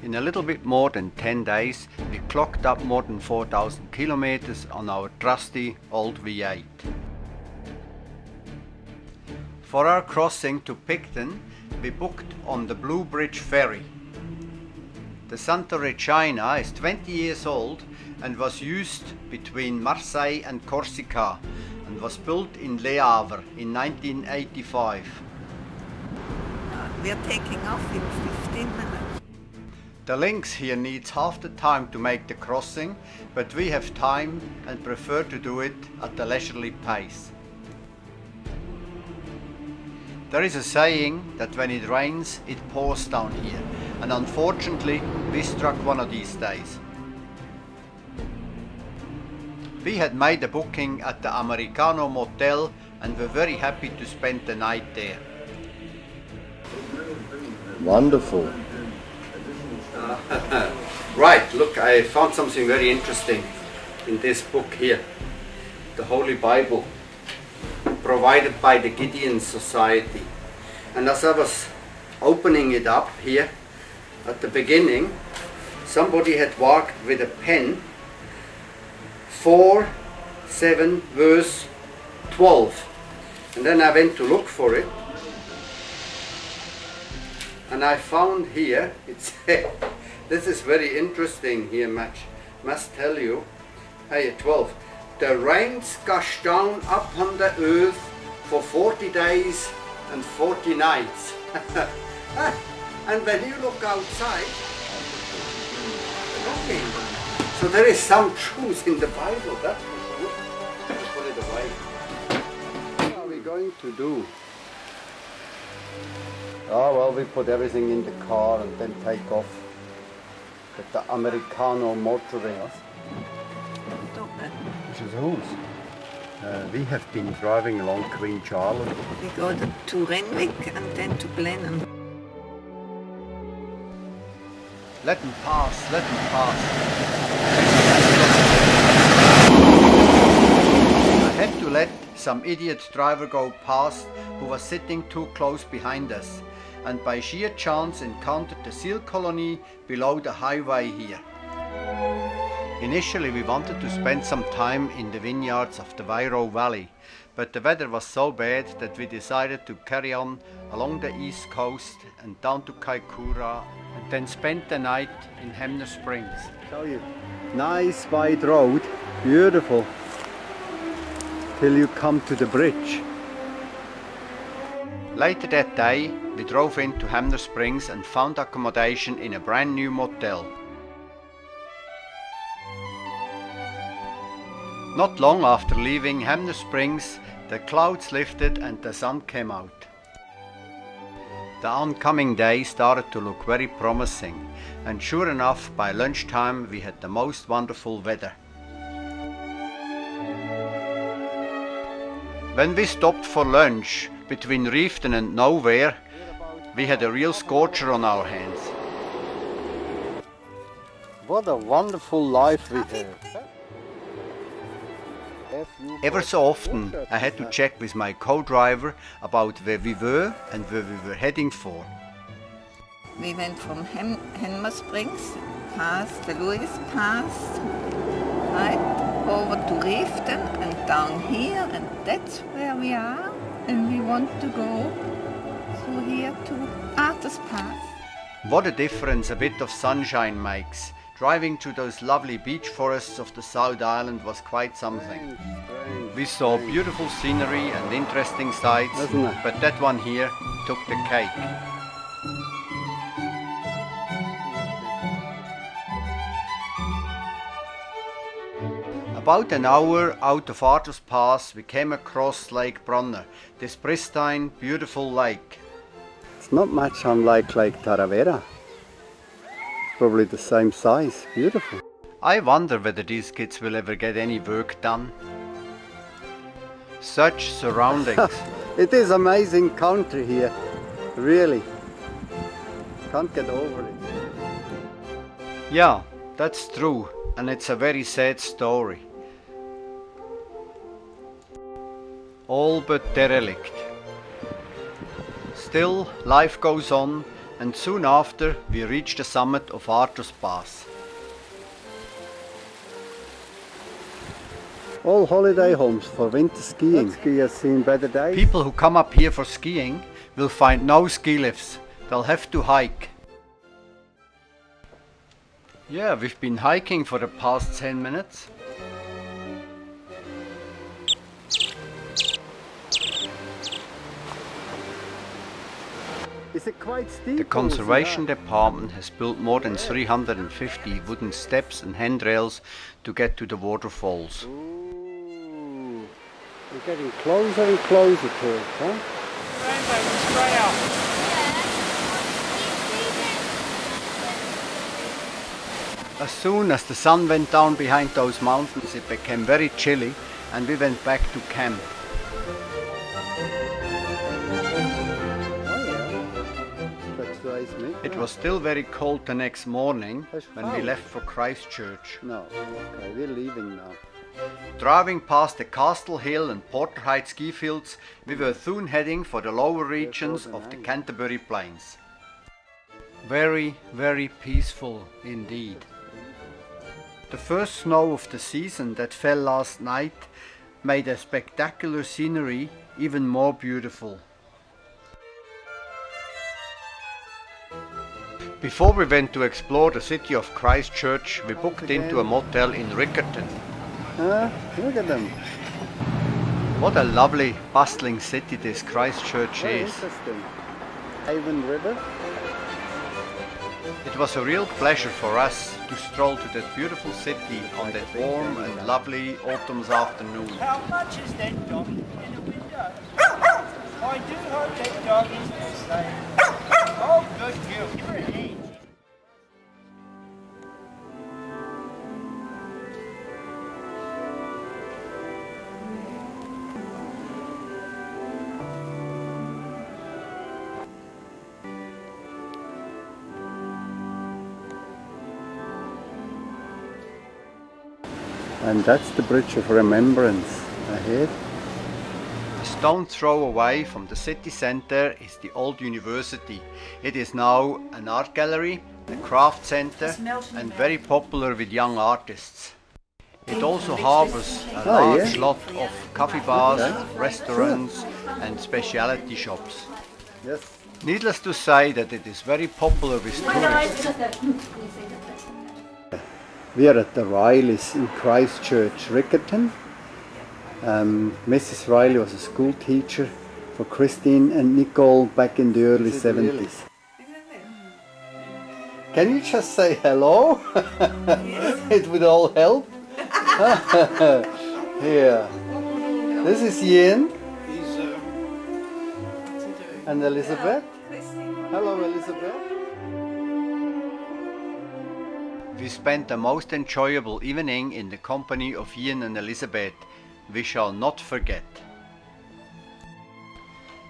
In a little bit more than 10 days, we clocked up more than 4,000 kilometers on our trusty old V8. For our crossing to Picton, we booked on the Blue Bridge Ferry. The Santa Regina is 20 years old and was used between Marseille and Corsica and was built in Le Havre in 1985. We are taking off in 15 minutes. The lynx here needs half the time to make the crossing, but we have time and prefer to do it at a leisurely pace. There is a saying that when it rains, it pours down here, and unfortunately we struck one of these days. We had made a booking at the Americano Motel and were very happy to spend the night there. Wonderful. Right, look, I found something very interesting in this book here, the Holy Bible, provided by the Gideon Society. And as I was opening it up here, at the beginning, somebody had marked with a pen 4:7 verse 12. And then I went to look for it. And I found here, it's this is very interesting here, must tell you. Hey, 12. The rains gush down upon the earth for 40 days and 40 nights. And when you look outside, looking, so there is some truth in the Bible, that's for sure. Let's put it away. What are we going to do? Oh well, we put everything in the car and then take off with the Americano motoring us. Which is whose? We have been driving along Queen Charlotte. We go to Renwick and then to Blenheim. Let them pass, let them pass. I had to let some idiot driver go past who was sitting too close behind us, and by sheer chance encountered the seal colony below the highway here. Initially we wanted to spend some time in the vineyards of the Wairau Valley, but the weather was so bad that we decided to carry on along the east coast and down to Kaikoura and then spent the night in Hanmer Springs. Show you. Nice wide road, beautiful, till you come to the bridge. Later that day we drove into Hanmer Springs and found accommodation in a brand new motel. Not long after leaving Hanmer Springs, the clouds lifted and the sun came out. The oncoming day started to look very promising, and sure enough, by lunchtime we had the most wonderful weather. When we stopped for lunch between Reefton and Nowhere, we had a real scorcher on our hands. What a wonderful life we have. Ever so often I had to check with my co-driver about where we were and where we were heading for. We went from Hanmer Springs, past the Lewis Pass, right, over to Reefton and down here, and that's where we are. And we want to go through here to Arthur's Pass. What a difference a bit of sunshine makes. Driving through those lovely beech forests of the South Island was quite something. We saw beautiful scenery and interesting sights, but that one here took the cake. About an hour out of Arthur's Pass we came across Lake Brunner, this pristine, beautiful lake. It's not much unlike Lake Taravera. Probably the same size, beautiful. I wonder whether these kids will ever get any work done. Such surroundings. It is amazing country here, really. Can't get over it. Yeah, that's true, and it's a very sad story. All but derelict. Still, life goes on, and soon after we reached the summit of Arthur's Pass. All holiday homes for winter skiing. Ski has seen better days. People who come up here for skiing will find no ski lifts. They'll have to hike. Yeah, we've been hiking for the past 10 minutes. Is it quite steep? The Conservation Department has built more than 350 wooden steps and handrails to get to the waterfalls. Ooh, we're getting closer and closer to it, huh? As soon as the sun went down behind those mountains, it became very chilly and we went back to camp. It was still very cold the next morning when we left for Christchurch. No, okay, we're leaving now. Driving past the Castle Hill and Porter Heights ski fields, we were soon heading for the lower regions of the Canterbury Plains. Very, very peaceful indeed. The first snow of the season that fell last night made the spectacular scenery even more beautiful. Before we went to explore the city of Christchurch, we booked into a motel in Riccarton. Look at them. What a lovely, bustling city this Christchurch Very is. interesting. Avon River. It was a real pleasure for us to stroll to that beautiful city on that warm and lovely autumn's afternoon. How much is that dog in the window? I do hope that dog is the same. Oh, good girl. Give her a hand. And that's the Bridge of Remembrance ahead. A stone's throw away from the city centre is the old university. It is now an art gallery, a craft centre and very popular with young artists. It also harbours a large lot of coffee bars, restaurants and specialty shops. Yes. Needless to say that it is very popular with tourists. We are at the Rileys in Christchurch, Riccarton. Mrs. Riley was a school teacher for Christine and Nicole back in the early 70s. Can you just say hello? It would all help. Here. This is Ian. And Elizabeth. Hello, Elizabeth. We spent a most enjoyable evening in the company of Ian and Elizabeth. We shall not forget.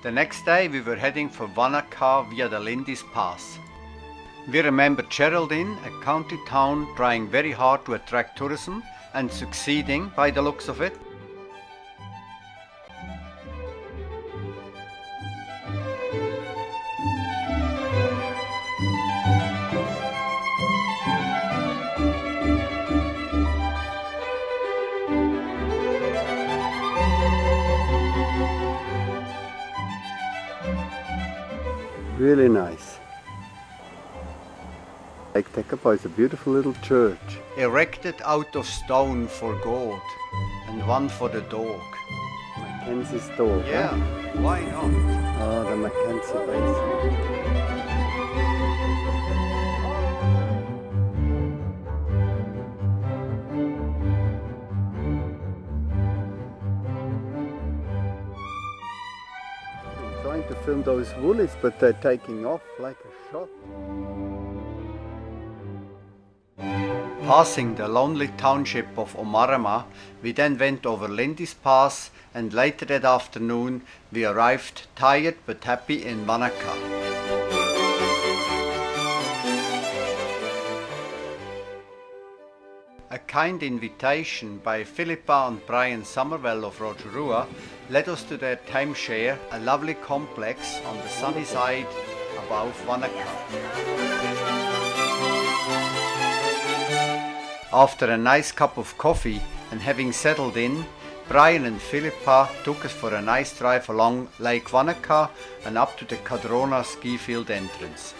The next day we were heading for Wanaka via the Lindis Pass. We remember Geraldine, a county town trying very hard to attract tourism and succeeding by the looks of it. Really nice. Lake Tekapo is a beautiful little church. Erected out of stone for God and one for the dog. Mackenzie's dog. Yeah, Huh? why not? Oh, the Mackenzie Basin. Trying to film those woolies, but they're taking off like a shot. Passing the lonely township of Omarama, we then went over Lindis Pass and later that afternoon we arrived tired but happy in Wanaka. A kind invitation by Philippa and Brian Somervell of Rotorua led us to their timeshare, a lovely complex on the sunny side above Wanaka. After a nice cup of coffee and having settled in, Brian and Philippa took us for a nice drive along Lake Wanaka and up to the Cadrona ski field entrance.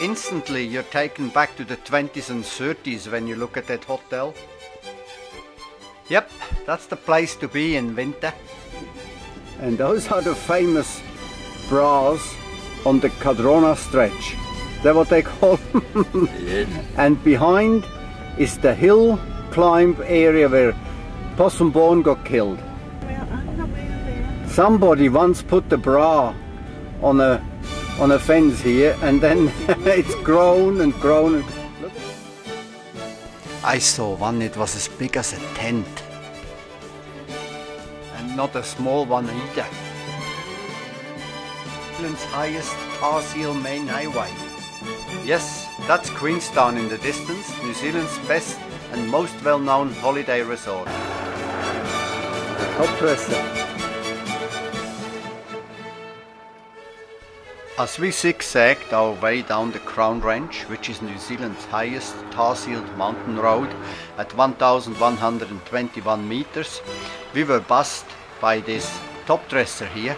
Instantly you're taken back to the 20s and 30s when you look at that hotel. Yep, that's the place to be in winter. And those are the famous bras on the Cadrona stretch. That's what they call them. And behind is the hill climb area where Possum Bourne got killed. Somebody once put the bra on a fence here, and then it's grown and grown. Look. I saw one, it was as big as a tent. And not a small one either. New Zealand's highest tar seal main highway. Yes, that's Queenstown in the distance, New Zealand's best and most well-known holiday resort. Top dresser. As we zigzagged our way down the Crown Range, which is New Zealand's highest tar-sealed mountain road at 1,121 meters, we were buzzed by this top dresser here.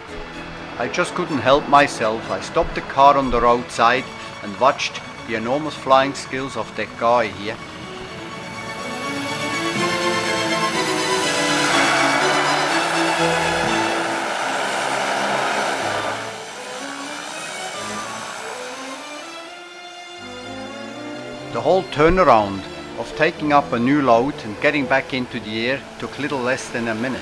I just couldn't help myself. I stopped the car on the roadside and watched the enormous flying skills of that guy here. The whole turnaround of taking up a new load and getting back into the air took little less than a minute.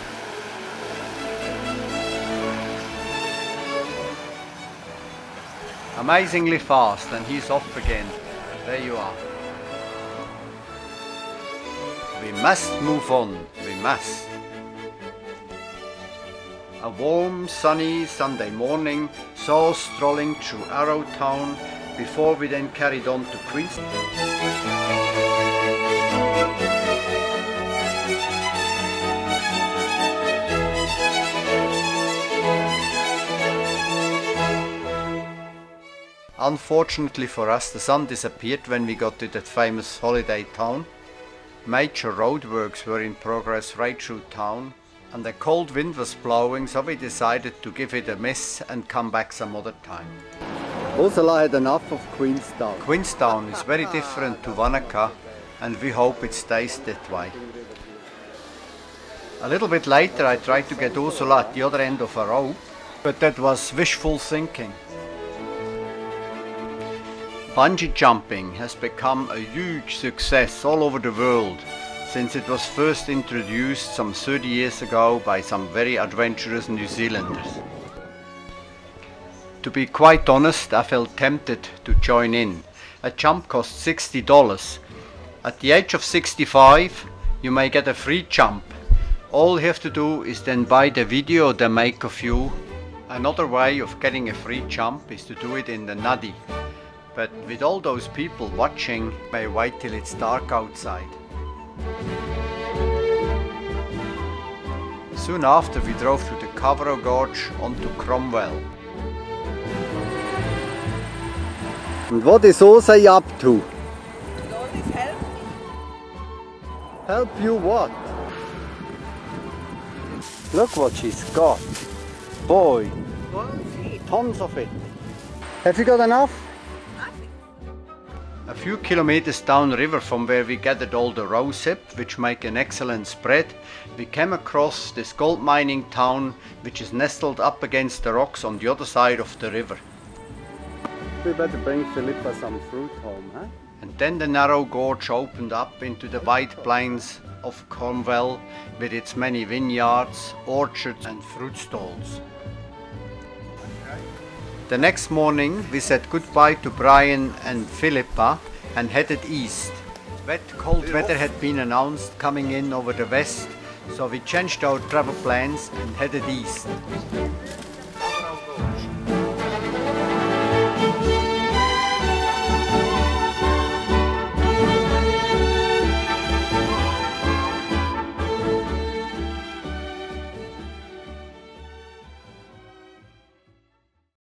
Amazingly fast, and he's off again. There you are. We must move on, we must. A warm, sunny Sunday morning saw us strolling through Arrowtown before we then carried on to Queenstown. Unfortunately for us, the sun disappeared when we got to that famous holiday town. Major roadworks were in progress right through town, and a cold wind was blowing, so we decided to give it a miss and come back some other time. Ursula had enough of Queenstown. Queenstown is very different to Wanaka, and we hope it stays that way. A little bit later I tried to get Ursula at the other end of a rope, but that was wishful thinking. Bungee jumping has become a huge success all over the world since it was first introduced some 30 years ago by some very adventurous New Zealanders. To be quite honest, I felt tempted to join in. A jump costs $60. At the age of 65, you may get a free jump. All you have to do is then buy the video they make of you. Another way of getting a free jump is to do it in the nuddy. But with all those people watching, you may wait till it's dark outside. Soon after we drove to the Otira Gorge onto Cromwell. And what is Osei up to? Could always help me. Help you what? Look what she's got. Boy, tons of it. Have you got enough? A few kilometers downriver from where we gathered all the rosehip, which make an excellent spread, we came across this gold mining town which is nestled up against the rocks on the other side of the river. We better bring Philippa some fruit home, huh? And then the narrow gorge opened up into the wide plains of Cromwell with its many vineyards, orchards and fruit stalls. The next morning we said goodbye to Brian and Philippa and headed east. Wet, cold weather had been announced coming in over the west, so we changed our travel plans and headed east.